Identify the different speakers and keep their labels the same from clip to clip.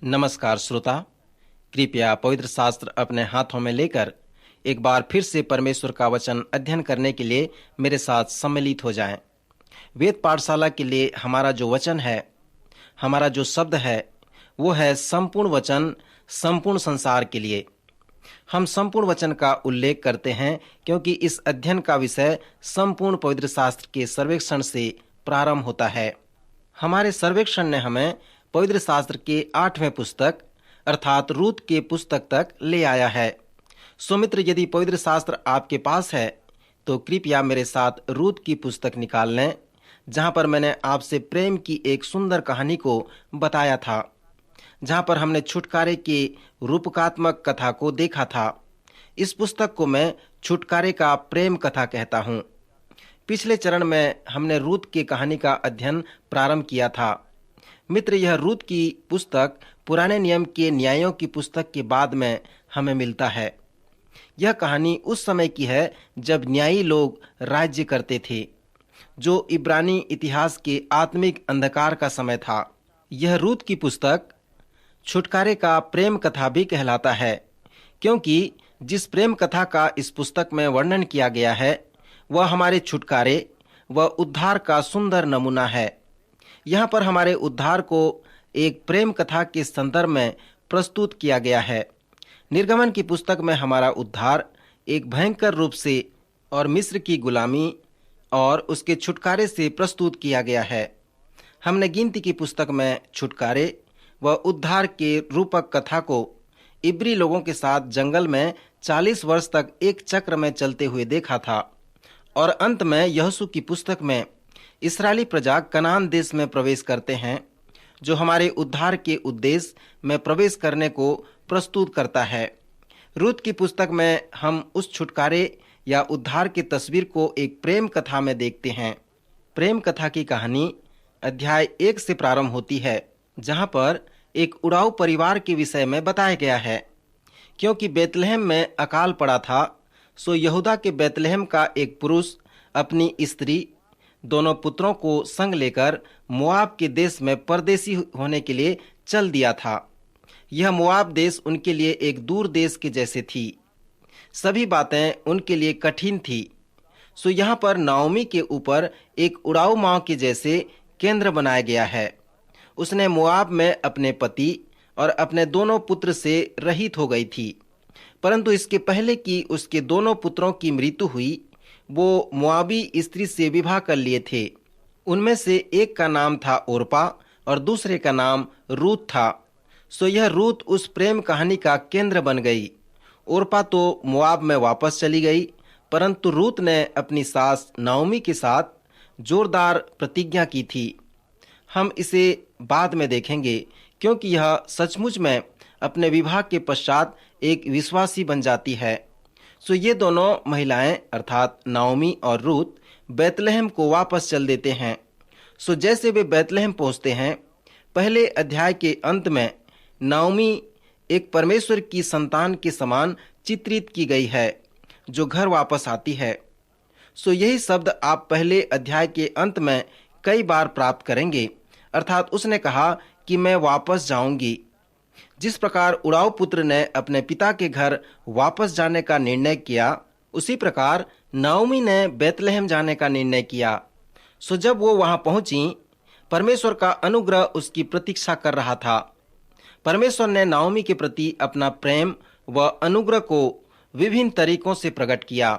Speaker 1: नमस्कार श्रोता, कृपया पवित्र शास्त्र अपने हाथों में लेकर एक बार फिर से परमेश्वर का वचन अध्ययन करने के लिए मेरे साथ सम्मिलित हो जाएं। वेद पाठशाला के लिए हमारा जो वचन है, हमारा जो शब्द है, वो है संपूर्ण वचन संपूर्ण संसार के लिए। हम संपूर्ण वचन का उल्लेख करते हैं क्योंकि इस अध्ययन का विषय संपूर्ण पवित्र शास्त्र के सर्वेक्षण से प्रारंभ होता है। हमारे सर्वेक्षण ने हमें पवित्र शास्त्र के 8वें पुस्तक अर्थात रूत के पुस्तक तक ले आया है। सो मित्र, यदि पवित्र शास्त्र आपके पास है तो कृपया मेरे साथ रूत की पुस्तक निकाल लें, जहां पर मैंने आपसे प्रेम की एक सुंदर कहानी को बताया था, जहां पर हमने छुटकारे के रूपकात्मक कथा को देखा था। इस पुस्तक को मैं छुटकारे का प्रेम कथा कहता हूं। पिछले चरण में हमने रूत की कहानी का अध्ययन प्रारंभ किया था। मित्र, यह रूत की पुस्तक पुराने नियम के न्यायों की पुस्तक के बाद में हमें मिलता है। यह कहानी उस समय की है जब न्यायी लोग राज्य करते थे, जो इब्रानी इतिहास के आत्मिक अंधकार का समय था। यह रूत की पुस्तक छुटकारे का प्रेम कथा भी कहलाता है, क्योंकि जिस प्रेम कथा का इस पुस्तक में वर्णन किया गया है वह हमारे छुटकारे व उद्धार का सुंदर नमूना है। यहाँ पर हमारे उद्धार को एक प्रेम कथा के संदर्भ में प्रस्तुत किया गया है। निर्गमन की पुस्तक में हमारा उद्धार एक भयंकर रूप से और मिस्र की गुलामी और उसके छुटकारे से प्रस्तुत किया गया है। हमने गिनती की पुस्तक में छुटकारे व उद्धार के रूपक कथा को इब्री लोगों के साथ जंगल में 40 वर्ष तक एक चक्र में चलते हुए देखा था, और अंत में यहोशू की पुस्तक में इस्राएली प्रजा कनान देश में प्रवेश करते हैं, जो हमारे उद्धार के उद्देश्य में प्रवेश करने को प्रस्तुत करता है। रूत की पुस्तक में हम उस छुटकारे या उद्धार की तस्वीर को एक प्रेम कथा में देखते हैं। प्रेम कथा की कहानी अध्याय 1 से प्रारंभ होती है, जहां पर एक उड़ाऊ परिवार के विषय में बताया गया है। क्योंकि बेतलहम में अकाल पड़ा था, सो यहूदा के बेतलहम का एक पुरुष अपनी स्त्री दोनों पुत्रों को संग लेकर मोआब के देश में परदेसी होने के लिए चल दिया था। यह मोआब देश उनके लिए एक दूर देश के जैसे थी। सभी बातें उनके लिए कठिन थी। सो यहाँ पर नाओमी के ऊपर एक उड़ाऊ माँ के जैसे केंद्र बनाया गया है। उसने मोआब में अपने पति और अपने दोनों पुत्र से रहित हो गई थी, परंतु इसके पहले कि उसके दोनों पुत्रों की मृत्यु हुई, वो मोआबी स्त्री से विवाह कर लिए थे। उनमें से एक का नाम था ओरपा और दूसरे का नाम रूत था। सो यह रूत उस प्रेम कहानी का केंद्र बन गई। ओरपा तो मोआब में वापस चली गई, परंतु रूत ने अपनी सास नाओमी के साथ जोरदार प्रतिज्ञा की थी। हम इसे बाद में देखेंगे, क्योंकि यह सचमुच में अपने विवाह के पश्चात एक विश्वासी बन जाती है। सो ये दोनों महिलाएं अर्थात नाओमी और रूत बेतलहम को वापस चल देते हैं। सो जैसे वे बेतलहम पहुंचते हैं, पहले अध्याय के अंत में नाओमी एक परमेश्वर की संतान के समान चित्रित की गई है, जो घर वापस आती है। सो यही शब्द आप पहले अध्याय के अंत में कई बार प्राप्त करेंगे, अर्थात उसने कहा कि मैं वापस जाऊंगी। जिस प्रकार उड़ाऊ पुत्र ने अपने पिता के घर वापस जाने का निर्णय किया, उसी प्रकार नाओमी ने बेतलहम जाने का निर्णय किया। सो जब वो वहां पहुंची, परमेश्वर का अनुग्रह उसकी प्रतीक्षा कर रहा था। परमेश्वर ने नाओमी के प्रति अपना प्रेम व अनुग्रह को विभिन्न तरीकों से प्रकट किया।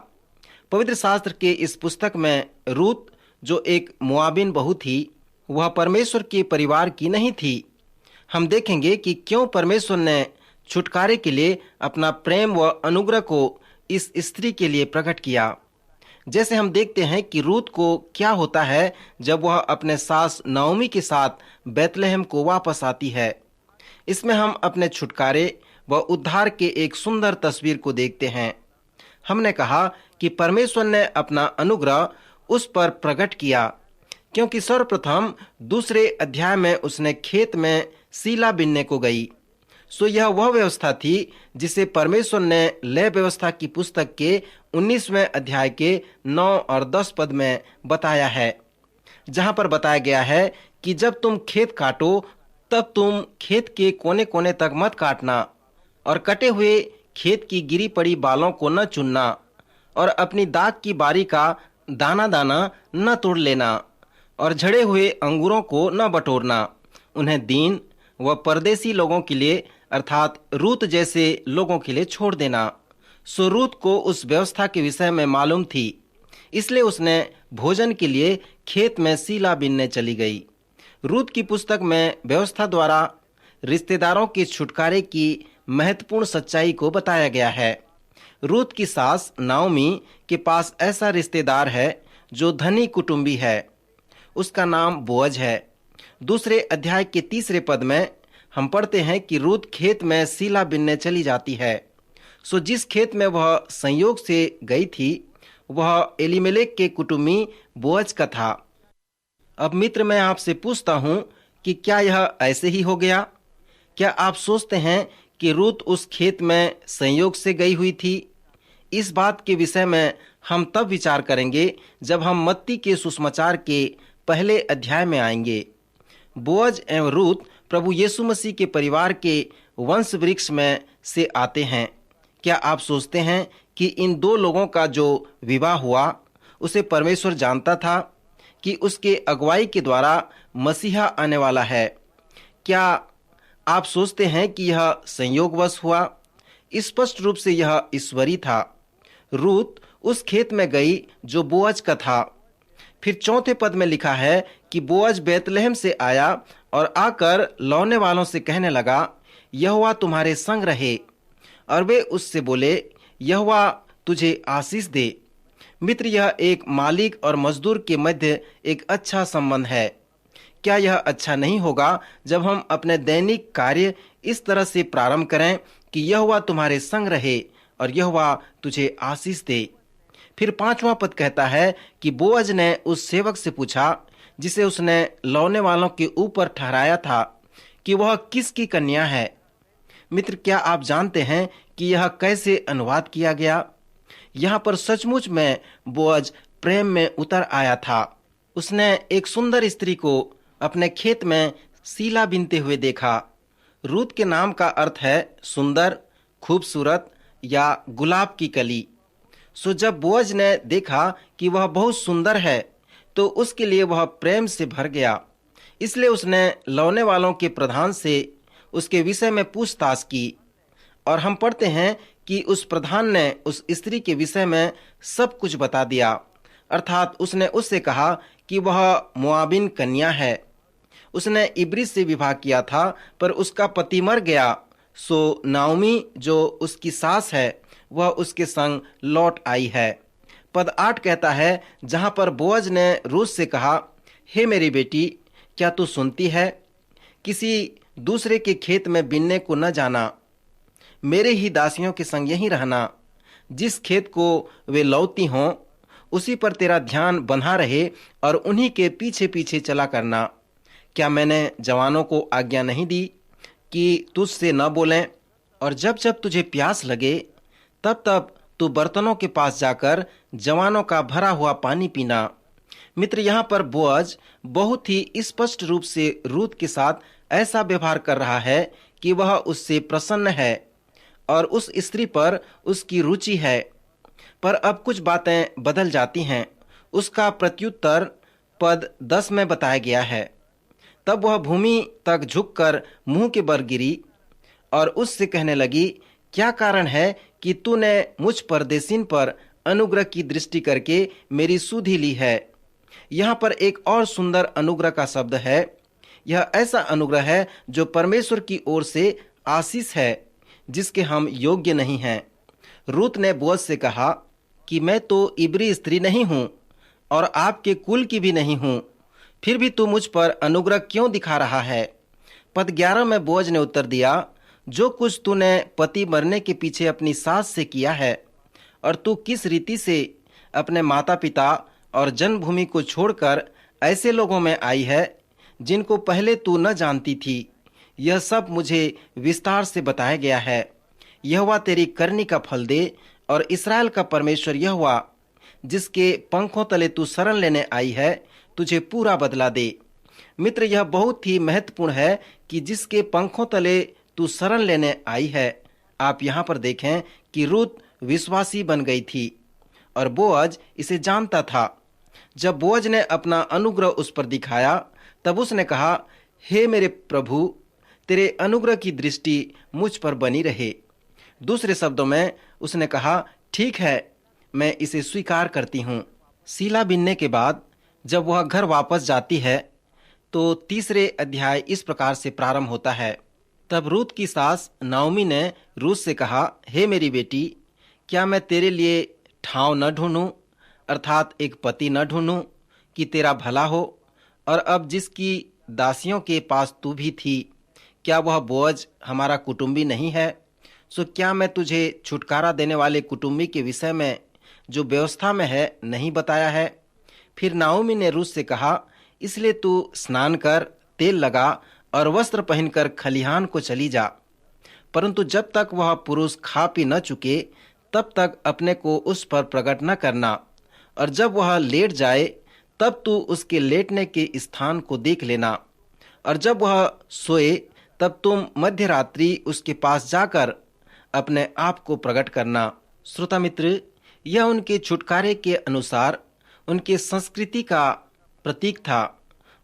Speaker 1: पवित्र शास्त्र के इस पुस्तक में रूत, जो एक मोआबिन बहू थी, वह परमेश्वर के परिवार की नहीं थी। हम देखेंगे कि क्यों परमेश्वर ने छुटकारे के लिए अपना प्रेम व अनुग्रह को इस स्त्री के लिए प्रकट किया। जैसे हम देखते हैं कि रूत को क्या होता है जब वह अपने सास नाओमी के साथ बेतलहम को वापस आती है। इसमें हम अपने छुटकारे व उद्धार के एक सुंदर तस्वीर को देखते हैं। हमने कहा कि परमेश्वर ने अपना अनुग्रह उस पर प्रकट किया, क्योंकि सर्वप्रथम दूसरे अध्याय में उसने खेत में सीला बिनने को गई। सो यह वह व्यवस्था थी जिसे परमेश्वर ने लय व्यवस्था की पुस्तक के 19वें अध्याय के 9 और 10 पद में बताया है, जहां पर बताया गया है कि जब तुम खेत काटो तब तुम खेत के कोने कोने तक मत काटना और कटे हुए खेत की गिरी पड़ी बालों को न चुनना और अपनी दाख की बारी का दाना दाना न तोड़ लेना और झड़े हुए अंगूरों को न बटोरना। उन्हें दीन व परदेसी लोगों के लिए अर्थात रूत जैसे लोगों के लिए छोड़ देना। सो रूत को उस व्यवस्था के विषय में मालूम थी, इसलिए उसने भोजन के लिए खेत में सीला बीनने चली गई। रूत की पुस्तक में व्यवस्था द्वारा रिश्तेदारों के छुटकारे की महत्वपूर्ण सच्चाई को बताया गया है। रूत की सास नाओमी के पास ऐसा रिश्तेदार है जो धनी कुटुंबी है। उसका नाम बोअज है। दूसरे अध्याय के 3 पद में हम पढ़ते हैं कि रूत खेत में सीला बीनने चली जाती है। सो जिस खेत में वह संयोग से गई थी वह एलीमेलेक के कुटुंबी बोअज का था। अब मित्र, मैं आपसे पूछता हूं कि क्या यह ऐसे ही हो गया? क्या आप सोचते हैं कि रूत उस खेत में संयोग से गई हुई थी? इस बात के विषय में हम तब विचार करेंगे जब हम मत्ती के सुसमाचार के पहले अध्याय में आएंगे। बोअज एवं रूत प्रभु यीशु मसीह के परिवार के वंश वृक्ष में से आते हैं। क्या आप सोचते हैं कि इन दो लोगों का जो विवाह हुआ उसे परमेश्वर जानता था कि उसके अगुवाई के द्वारा मसीहा आने वाला है? क्या आप सोचते हैं कि यह संयोगवश हुआ? स्पष्ट रूप से यह ईश्वरी था। रूत उस खेत में गई जो बोअज का था। फिर 4 पद में लिखा है कि बोअज बैतलहम से आया और आकर लौने वालों से कहने लगा, यहोवा तुम्हारे संग रहे। और वे उससे बोले, यहोवा तुझे आशीष दे। मित्र, यह एक मालिक और मजदूर के मध्य एक अच्छा संबंध है। क्या यह अच्छा नहीं होगा जब हम अपने दैनिक कार्य इस तरह से प्रारंभ करें कि यहोवा तुम्हारे संग रहे और यहोवा तुझे आशीष दे? फिर 5वां पद कहता है कि बोअज ने उस सेवक से पूछा जिसे उसने लौने वालों के ऊपर ठहराया था कि वह किसकी कन्या है। मित्र, क्या आप जानते हैं कि यह कैसे अनुवाद किया गया? यहाँ पर सचमुच में बोअज प्रेम में उतर आया था। उसने एक सुंदर स्त्री को अपने खेत में सीला बीनते हुए देखा। रूत के नाम का अर्थ है सुंदर, खूबसूरत या गुलाब की कली। सो जब बोअज ने देखा कि वह बहुत सुंदर है तो उसके लिए वह प्रेम से भर गया। इसलिए उसने लौने वालों के प्रधान से उसके विषय में पूछताछ की और हम पढ़ते हैं कि उस प्रधान ने उस स्त्री के विषय में सब कुछ बता दिया। अर्थात उसने उससे कहा कि वह मोआबिन कन्या है। उसने इब्री से विवाह किया था पर उसका पति मर गया। सो नाओमी जो उसकी सास है वह उसके संग लौट आई है। पद 8 कहता है, जहां पर बोअज ने रूत से कहा, हे मेरी बेटी, क्या तू सुनती है? किसी दूसरे के खेत में बीनने को न जाना, मेरे ही दासियों के संग यहीं रहना। जिस खेत को वे लौती हों उसी पर तेरा ध्यान बंधा रहे और उन्हीं के पीछे पीछे चला करना। क्या मैंने जवानों को आज्ञा नहीं दी कि तुझसे न बोलें? और जब जब तुझे प्यास लगे तब तब तू बर्तनों के पास जाकर जवानों का भरा हुआ पानी पीना। मित्र, यहाँ पर बोअज बहुत ही स्पष्ट रूप से रूत के साथ ऐसा व्यवहार कर रहा है कि वह उससे प्रसन्न है और उस स्त्री पर उसकी रुचि है। पर अब कुछ बातें बदल जाती हैं। उसका प्रत्युत्तर पद 10 में बताया गया है। तब वह भूमि तक झुककर मुंह के बल गिरी और उससे कहने लगी, क्या कारण है कि तूने मुझ परदेशीन पर अनुग्रह की दृष्टि करके मेरी सुधि ली है? यहाँ पर एक और सुंदर अनुग्रह का शब्द है। यह ऐसा अनुग्रह है जो परमेश्वर की ओर से आशीष है जिसके हम योग्य नहीं हैं। रूत ने बोअज से कहा कि मैं तो इब्री स्त्री नहीं हूँ और आपके कुल की भी नहीं हूँ, फिर भी तू मुझ पर अनुग्रह क्यों दिखा रहा है? पद 11 में बोअज ने उत्तर दिया, जो कुछ तूने पति मरने के पीछे अपनी सास से किया है और तू किस रीति से अपने माता पिता और जन्मभूमि को छोड़कर ऐसे लोगों में आई है जिनको पहले तू न जानती थी, यह सब मुझे विस्तार से बताया गया है। यहोवा तेरी करनी का फल दे और इस्राएल का परमेश्वर यहोवा जिसके पंखों तले तू शरण लेने आई है तुझे पूरा बदला दे। मित्र, यह बहुत ही महत्वपूर्ण है कि जिसके पंखों तले तू शरण लेने आई है। आप यहाँ पर देखें कि रूत विश्वासी बन गई थी और बोअज इसे जानता था। जब बोअज ने अपना अनुग्रह उस पर दिखाया, तब उसने कहा, हे मेरे प्रभु, तेरे अनुग्रह की दृष्टि मुझ पर बनी रहे। दूसरे शब्दों में उसने कहा, ठीक है, मैं इसे स्वीकार करती हूँ। सीला बिनने के बाद जब वह घर वापस जाती है तो तीसरे अध्याय इस प्रकार से प्रारंभ होता है। तब रूत की सास नाओमी ने रूत से कहा, हे मेरी बेटी, क्या मैं तेरे लिए ठाव न ढूंढूं, अर्थात एक पति न ढूंढूं कि तेरा भला हो? और अब जिसकी दासियों के पास तू भी थी, क्या वह बोअज हमारा कुटुंबी नहीं है? सो क्या मैं तुझे छुटकारा देने वाले कुटुंबी के विषय में जो व्यवस्था में है नहीं बताया है? फिर नाओमी ने रूत से कहा, इसलिए तू स्नान कर, तेल लगा और वस्त्र पहनकर खलिहान को चली जा। परंतु जब तक वह पुरुष खा पी न चुके, तब तक अपने को उस पर प्रकट न करना, और जब वह लेट जाए, तब तू उसके लेटने के स्थान को देख लेना, और जब वह सोए, तब तुम मध्य रात्रि उसके पास जाकर अपने आप को प्रकट करना। श्रोता मित्र, यह उनके छुटकारे के अनुसार उनके संस्कृति का प्रतीक था।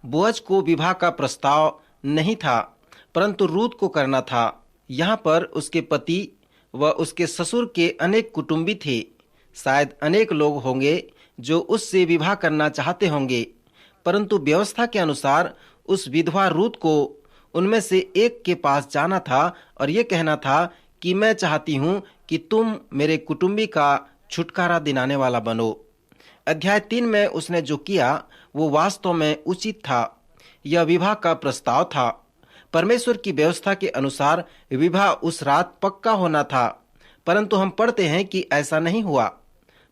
Speaker 1: बोअज को विवाह का प्रस्ताव नहीं था, परंतु रूत को करना था। यहाँ पर उसके पति व उसके ससुर के अनेक कुटुंबी थे। शायद अनेक लोग होंगे जो उससे विवाह करना चाहते होंगे, परंतु व्यवस्था के अनुसार उस विधवा रूत को उनमें से एक के पास जाना था और ये कहना था कि मैं चाहती हूँ कि तुम मेरे कुटुंबी का छुटकारा दिलाने वाला बनो। अध्याय 3 में उसने जो किया वो वास्तव में उचित था। यह विवाह का प्रस्ताव था। परमेश्वर की व्यवस्था के अनुसार विवाह उस रात पक्का होना था, परंतु हम पढ़ते हैं कि ऐसा नहीं हुआ।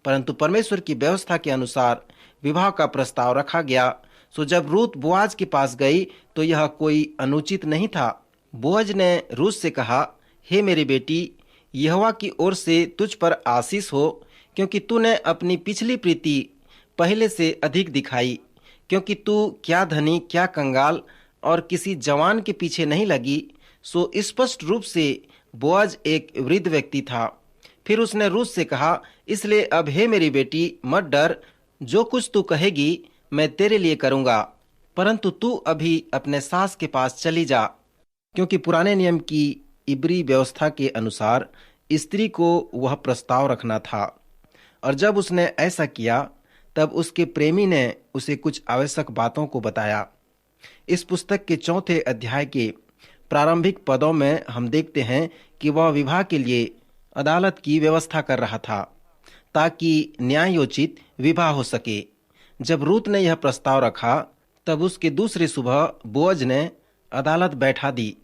Speaker 1: परंतु परमेश्वर की व्यवस्था के अनुसार विवाह का प्रस्ताव रखा गया। सो जब रूत बोआज के पास गई तो यह कोई अनुचित नहीं था। बोअज ने रूत से कहा, हे मेरी बेटी, यहोवा की ओर से तुझ पर आशीष हो, क्योंकि तूने अपनी पिछली प्रीति पहले से अधिक दिखाई, क्योंकि तू क्या धनी क्या कंगाल और किसी जवान के पीछे नहीं लगी। सो स्पष्ट रूप से बोअज एक वृद्ध व्यक्ति था। फिर उसने रूत से कहा, इसलिए अब हे मेरी बेटी, मत डर, जो कुछ तू कहेगी मैं तेरे लिए करूंगा, परंतु तू अभी अपने सास के पास चली जा। क्योंकि पुराने नियम की इब्री व्यवस्था के अनुसार स्त्री को वह प्रस्ताव रखना था, और जब उसने ऐसा किया तब उसके प्रेमी ने उसे कुछ आवश्यक बातों को बताया। इस पुस्तक के 4 अध्याय के प्रारंभिक पदों में हम देखते हैं कि वह विवाह के लिए अदालत की व्यवस्था कर रहा था ताकि न्यायोचित विवाह हो सके। जब रूत ने यह प्रस्ताव रखा, तब उसके दूसरी सुबह बोअज ने अदालत बैठा दी।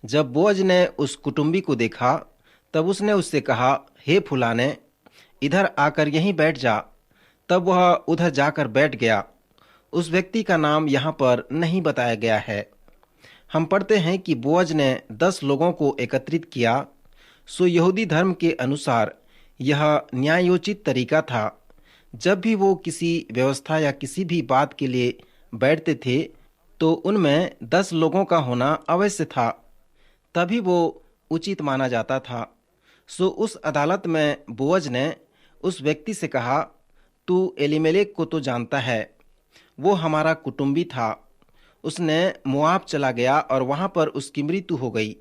Speaker 1: जब बोअज ने उस कुटुंबी को देखा, तब उसने उससे कहा, हे फुलाने, इधर आकर यहीं बैठ जा। तब वह उधर जाकर बैठ गया। उस व्यक्ति का नाम यहाँ पर नहीं बताया गया है। हम पढ़ते हैं कि बोअज ने 10 लोगों को एकत्रित किया। सो यहूदी धर्म के अनुसार यह न्यायोचित तरीका था। जब भी वो किसी व्यवस्था या किसी भी बात के लिए बैठते थे, तो उनमें 10 लोगों का होना अवश्य था, तभी वो उचित माना जाता था। सो उस अदालत में बोअज ने उस व्यक्ति से कहा, तू एलीमेलेक को तो जानता है, वो हमारा कुटुंबी था। उसने मोआब चला गया और वहां पर उसकी मृत्यु हो गई।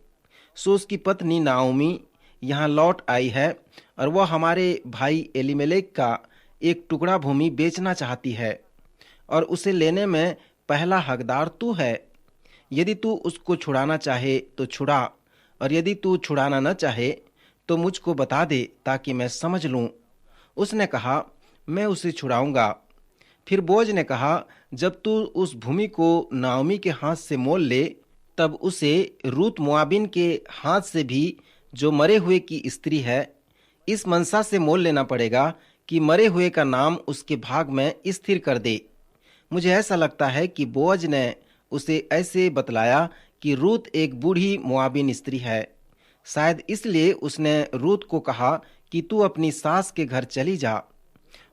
Speaker 1: सो उसकी पत्नी नाओमी यहाँ लौट आई है और वह हमारे भाई एलीमेलेक का एक टुकड़ा भूमि बेचना चाहती है, और उसे लेने में पहला हकदार तू है। यदि तू उसको छुड़ाना चाहे तो छुड़ा, और यदि तू छुड़ाना न चाहे तो मुझको बता दे ताकि मैं समझ लूं। उसने कहा, मैं उसे छुड़ाऊंगा। फिर बोअज ने कहा, जब तू उस भूमि को नाओमी के हाथ से मोल ले, तब उसे रूत मोआबिन के हाथ से भी, जो मरे हुए की स्त्री है, इस मनसा से मोल लेना पड़ेगा कि मरे हुए का नाम उसके भाग में स्थिर कर दे। मुझे ऐसा लगता है कि बोअज ने उसे ऐसे बतलाया कि रूत एक बूढ़ी मोआबिन स्त्री है। शायद इसलिए उसने रूत को कहा कि तू अपनी सास के घर चली जा।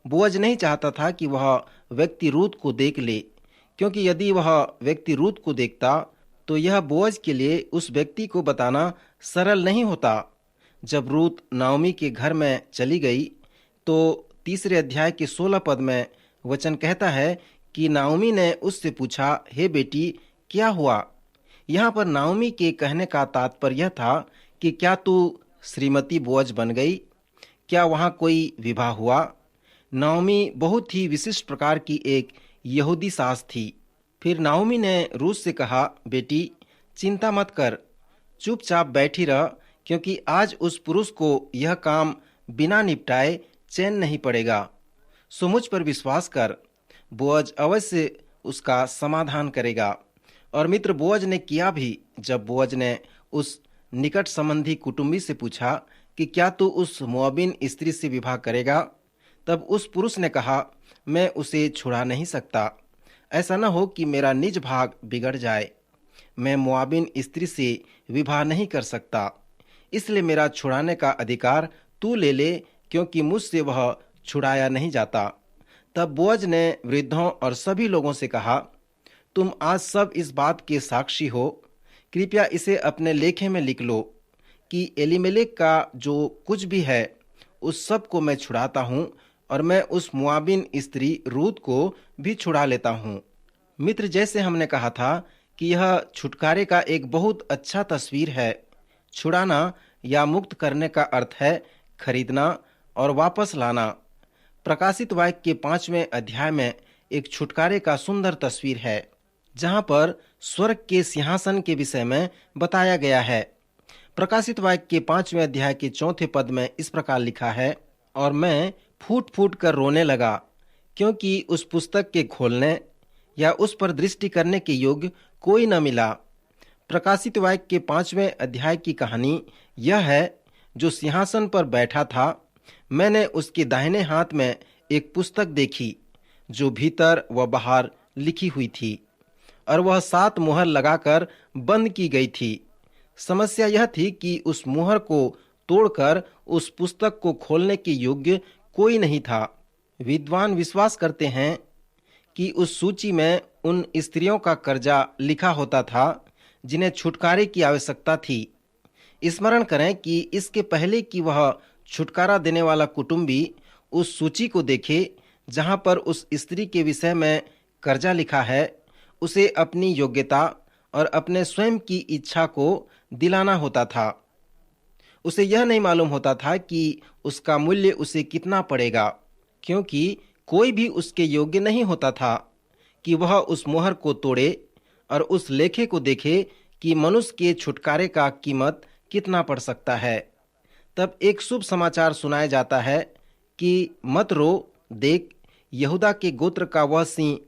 Speaker 1: बोअज नहीं चाहता था कि वह व्यक्ति रूत को देख ले, क्योंकि यदि वह व्यक्ति रूत को देखता तो यह बोअज के लिए उस व्यक्ति को बताना सरल नहीं होता। जब रूत नाओमी के घर में चली गई तो 3 अध्याय के 16 पद में वचन कहता है कि नाओमी ने उससे पूछा, हे बेटी, क्या हुआ? यहाँ पर नाओमी के कहने का तात्पर्य यह था कि क्या तू श्रीमती बोअज बन गई? क्या वहाँ कोई विवाह हुआ? नाओमी बहुत ही विशिष्ट प्रकार की एक यहूदी सास थी। फिर नाओमी ने रूत से कहा, बेटी, चिंता मत कर, चुपचाप बैठी रह, क्योंकि आज उस पुरुष को यह काम बिना निपटाए चैन नहीं पड़ेगा। सो मुझ पर विश्वास कर, बोअज अवश्य उसका समाधान करेगा। और मित्र, बोअज ने किया भी। जब बोअज ने उस निकट संबंधी कुटुंबी से पूछा कि क्या तू उस मोआबिन स्त्री से विवाह करेगा, तब उस पुरुष ने कहा, मैं उसे छुड़ा नहीं सकता। ऐसा न हो कि मेरा निज भाग बिगड़ जाए। मैं मोआबिन स्त्री से विवाह नहीं कर सकता, इसलिए मेरा छुड़ाने का अधिकार तू ले ले, क्योंकि मुझसे वह छुड़ाया नहीं जाता। तब बोअज ने वृद्धों और सभी लोगों से कहा, तुम आज सब इस बात के साक्षी हो। कृपया इसे अपने लेखे में लिख लो कि एलीमेलेक का जो कुछ भी है उस सब को मैं छुड़ाता हूँ, और मैं उस मोआबिन स्त्री रूत को भी छुड़ा लेता हूँ। मित्र, जैसे हमने कहा था कि यह छुटकारे का एक बहुत अच्छा तस्वीर है। छुड़ाना या मुक्त करने का अर्थ है खरीदना और वापस लाना। प्रकाशित वाक्य के 5वें अध्याय में एक छुटकारे का सुंदर तस्वीर है, जहां पर स्वर्ग के सिंहासन के विषय में बताया गया है। प्रकाशित वाक्य के 5वें अध्याय के 4 पद में इस प्रकार लिखा है, और मैं फूट फूट कर रोने लगा, क्योंकि उस पुस्तक के खोलने या उस पर दृष्टि करने के योग्य कोई न मिला। प्रकाशित वाक्य के 5वें अध्याय की कहानी यह है, जो सिंहासन पर बैठा था, मैंने उसके दाहिने हाथ में एक पुस्तक देखी, जो भीतर व बाहर लिखी हुई थी, और वह 7 मुहर लगाकर बंद की गई थी। समस्या यह थी कि उस मुहर को तोड़कर उस पुस्तक को खोलने के योग्य कोई नहीं था। विद्वान विश्वास करते हैं कि उस सूची में उन स्त्रियों का कर्जा लिखा होता था जिन्हें छुटकारे की आवश्यकता थी। स्मरण करें कि इसके पहले कि वह छुटकारा देने वाला कुटुंबी उस सूची को देखे जहां पर उस स्त्री के विषय में कर्जा लिखा है, उसे अपनी योग्यता और अपने स्वयं की इच्छा को दिलाना होता था। उसे यह नहीं मालूम होता था कि उसका मूल्य उसे कितना पड़ेगा, क्योंकि कोई भी उसके योग्य नहीं होता था कि वह उस मुहर को तोड़े और उस लेखे को देखे कि मनुष्य के छुटकारे का कीमत कितना पड़ सकता है। तब एक शुभ समाचार सुनाया जाता है कि मत रो, देख, यहूदा के गोत्र का वह सिंह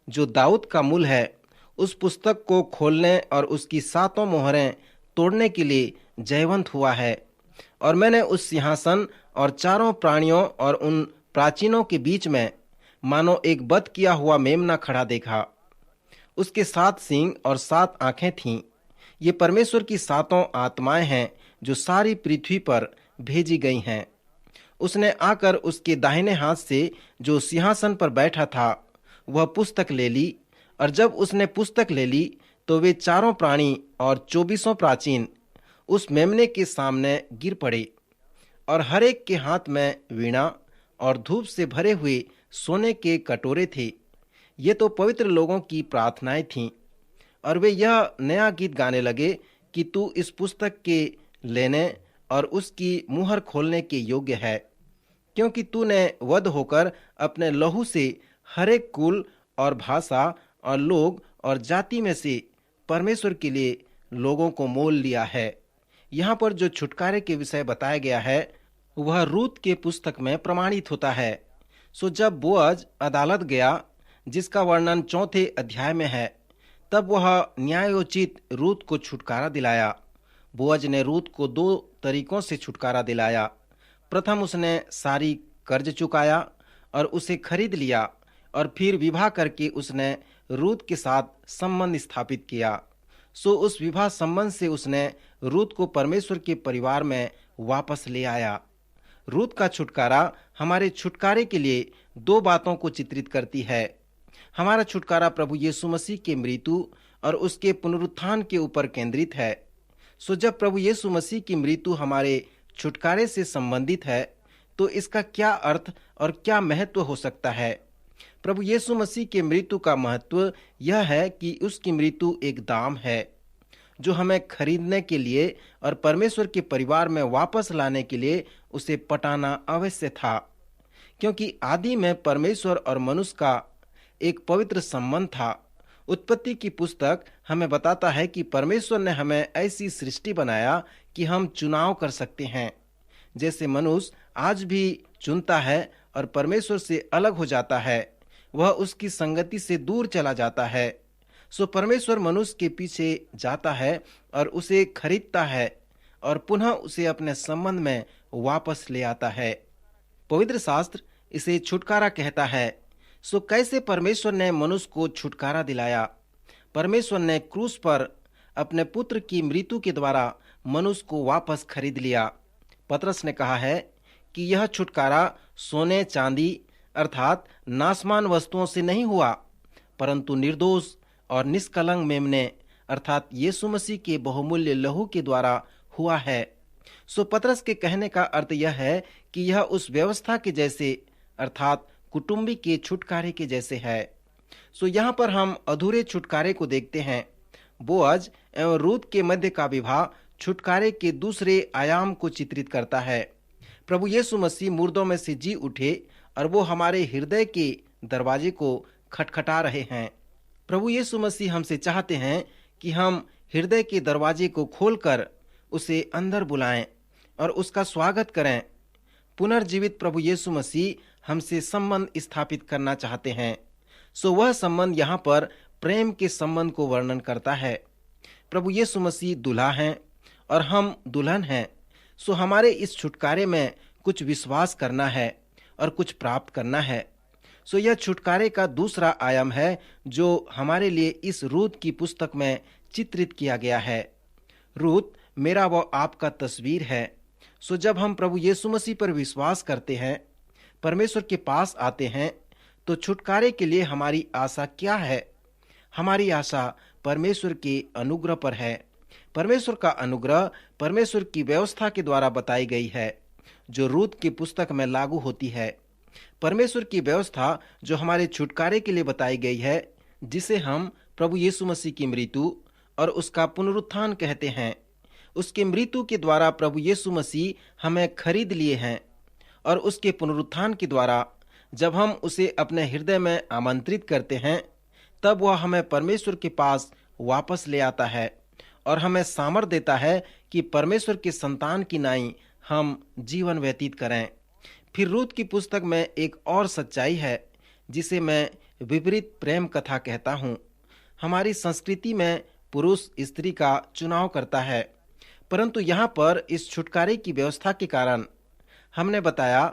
Speaker 1: जो दाऊद का मूल है, उस पुस्तक को खोलने और उसकी 7 मोहरें तोड़ने के लिए जयवंत हुआ है। और मैंने उस सिंहासन और 4 प्राणियों और उन प्राचीनों के बीच में मानो एक वध किया हुआ मेमना खड़ा देखा। उसके 7 सींग और 7 आंखें थीं। ये परमेश्वर की 7 आत्माएं हैं जो सारी पृथ्वी पर भेजी गई हैं। उसने आकर उसके दाहिने हाथ से जो सिंहासन पर बैठा था वह पुस्तक ले ली, और जब उसने पुस्तक ले ली तो वे 4 प्राणी और 24 प्राचीन उस मेमने के सामने गिर पड़े, और हर एक के हाथ में वीणा और धूप से भरे हुए सोने के कटोरे थे। ये तो पवित्र लोगों की प्रार्थनाएं थीं, और वे यह नया गीत गाने लगे कि तू इस पुस्तक के लेने और उसकी मुहर खोलने के योग्य है, क्योंकि तूने वध होकर अपने लहू से हर एक कुल और भाषा और लोग और जाति में से परमेश्वर के लिए लोगों को मोल लिया है। यहाँ पर जो छुटकारे के विषय बताया गया है वह रूत के पुस्तक में प्रमाणित होता है। सो जब बोअज अदालत गया, जिसका वर्णन 4 अध्याय में है, तब वह न्यायोचित रूत को छुटकारा दिलाया। बोअज ने रूत को 2 तरीकों से छुटकारा दिलाया। प्रथम, उसने सारी कर्ज चुकाया और उसे खरीद लिया, और फिर विवाह करके उसने रूत के साथ संबंध स्थापित किया। सो उस विवाह संबंध से उसने रूत को परमेश्वर के परिवार में वापस ले आया। रूत का छुटकारा हमारे छुटकारे के लिए 2 बातों को चित्रित करती है। हमारा छुटकारा प्रभु यीशु मसीह के मृत्यु और उसके पुनरुत्थान के ऊपर केंद्रित है। सो जब प्रभु यीशु मसीह की मृत्यु हमारे छुटकारे से संबंधित है, तो इसका क्या अर्थ और क्या महत्व हो सकता है? प्रभु यीशु मसीह के मृत्यु का महत्व यह है कि उसकी मृत्यु एक दाम है जो हमें खरीदने के लिए और परमेश्वर के परिवार में वापस लाने के लिए उसे पटाना आवश्यक था, क्योंकि आदि में परमेश्वर और मनुष्य का एक पवित्र संबंध था। उत्पत्ति की पुस्तक हमें बताता है कि परमेश्वर ने हमें ऐसी सृष्टि बनाया कि हम चुनाव कर सकते हैं। जैसे मनुष्य आज भी चुनता है और परमेश्वर से अलग हो जाता है, वह उसकी संगति से दूर चला जाता है। सो परमेश्वर मनुष्य के पीछे जाता है और उसे खरीदता है और पुनः उसे अपने संबंध में वापस ले आता है। पवित्र शास्त्र इसे छुटकारा कहता है। सो कैसे परमेश्वर ने मनुष्य को छुटकारा दिलाया? परमेश्वर ने क्रूस पर अपने पुत्र की मृत्यु के द्वारा मनुष्य को वापस खरीद लिया। पतरस ने कहा है कि यह छुटकारा सोने चांदी अर्थात नाशमान वस्तुओं से नहीं हुआ, परंतु निर्दोष और निष्कलंक मेमने अर्थात यीशु मसीह के बहुमूल्य लहू के द्वारा हुआ है। सो पतरस के कहने का अर्थ यह है कि यह उस व्यवस्था के जैसे अर्थात कुटुंबी के छुटकारे के जैसे है। सो यहाँ पर हम अधूरे छुटकारे को देखते हैं। बोअज एवं रूत के मध्य का विवाह छुटकारे के दूसरे आयाम को चित्रित करता है। प्रभु यीशु मसीह मुर्दों में से जी उठे और वो हमारे हृदय के दरवाजे को खटखटा रहे हैं। प्रभु यीशु मसीह हमसे चाहते हैं कि हम हृदय के दरवाजे को खोलकर उसे अंदर बुलाएं और उसका स्वागत करें। पुनर्जीवित प्रभु यीशु मसीह हमसे संबंध स्थापित करना चाहते हैं। सो वह संबंध यहाँ पर प्रेम के संबंध को वर्णन करता है। प्रभु यीशु मसीह दूल्हा हैं और हम दुल्हन हैं। सो हमारे इस छुटकारे में कुछ विश्वास करना है और कुछ प्राप्त करना है। सो यह छुटकारे का दूसरा आयाम है जो हमारे लिए इस रूत की पुस्तक में चित्रित किया गया है। रूत मेरा व आपका तस्वीर है। सो जब हम प्रभु यीशु मसीह पर विश्वास करते हैं, परमेश्वर के पास आते हैं, तो छुटकारे के लिए हमारी आशा क्या है? हमारी आशा परमेश्वर के अनुग्रह पर है। परमेश्वर का अनुग्रह परमेश्वर की व्यवस्था के द्वारा बताई गई है जो रूत की पुस्तक में लागू होती है। परमेश्वर की व्यवस्था जो हमारे छुटकारे के लिए बताई गई है, जिसे हम प्रभु यीशु मसीह की मृत्यु और उसका पुनरुत्थान कहते हैं। उसके मृत्यु के द्वारा प्रभु यीशु मसीह हमें खरीद लिए हैं और उसके पुनरुत्थान के द्वारा जब हम उसे अपने हृदय में आमंत्रित करते हैं, तब वह हमें परमेश्वर के पास वापस ले आता है और हमें सामर्थ देता है कि परमेश्वर के संतान की नाई हम जीवन व्यतीत करें। फिर रूत की पुस्तक में एक और सच्चाई है जिसे मैं विपरीत प्रेम कथा कहता हूँ। हमारी संस्कृति में पुरुष स्त्री का चुनाव करता है, परंतु यहाँ पर इस छुटकारे की व्यवस्था के कारण हमने बताया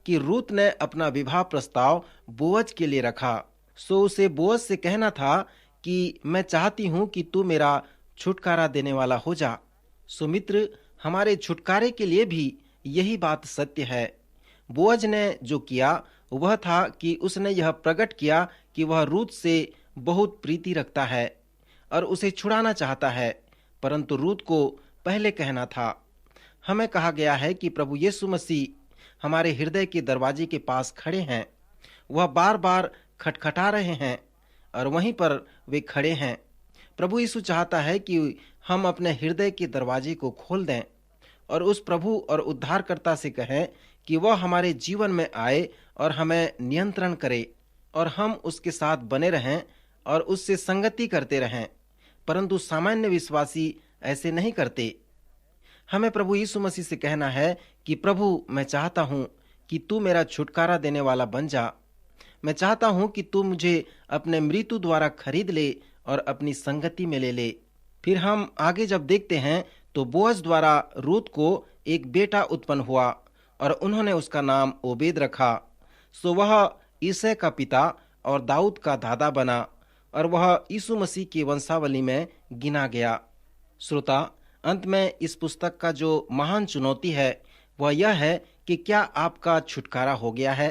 Speaker 1: कि रूत ने अपना विवाह प्रस्ताव बोअज के लिए रखा। सो उसे बोअज से कहना था कि मैं चाहती हूँ कि तू मेरा छुटकारा देने वाला हो जा। सो मित्र, हमारे छुटकारे के लिए भी यही बात सत्य है। बोअज ने जो किया वह था कि उसने यह प्रकट किया कि वह रूत से बहुत प्रीति रखता है और उसे छुड़ाना चाहता है, परंतु रूत को पहले कहना था। हमें कहा गया है कि प्रभु यीशु मसीह हमारे हृदय के दरवाजे के पास खड़े हैं। वह बार बार खटखटा रहे हैं और वहीं पर वे खड़े हैं। प्रभु यीशु चाहता है कि हम अपने हृदय के दरवाजे को खोल दें और उस प्रभु और उद्धारकर्ता से कहें कि वह हमारे जीवन में आए और हमें नियंत्रण करे और हम उसके साथ बने रहें और उससे संगति करते रहें। परंतु सामान्य विश्वासी ऐसे नहीं करते। हमें प्रभु यीशु मसीह से कहना है कि प्रभु, मैं चाहता हूँ कि तू मेरा छुटकारा देने वाला बन जा। मैं चाहता हूँ कि तू मुझे अपने मृत्यु द्वारा खरीद ले और अपनी संगति में ले ले। फिर हम आगे जब देखते हैं तो बोअज द्वारा रूत को एक बेटा उत्पन्न हुआ और उन्होंने उसका नाम ओबेद रखा। सो वह ईसै का पिता और दाऊद का दादा बना और वह यीशु मसीह की वंशावली में गिना गया। श्रोता, अंत में इस पुस्तक का जो महान चुनौती है वह यह है कि क्या आपका छुटकारा हो गया है?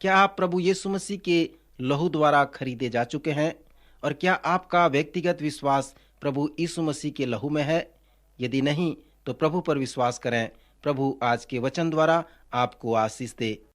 Speaker 1: क्या आप प्रभु यीशु मसीह के लहू द्वारा खरीदे जा चुके हैं? और क्या आपका व्यक्तिगत विश्वास प्रभु यीशु मसीह के लहू में है? यदि नहीं, तो प्रभु पर विश्वास करें। प्रभु आज के वचन द्वारा आपको आशीष दे।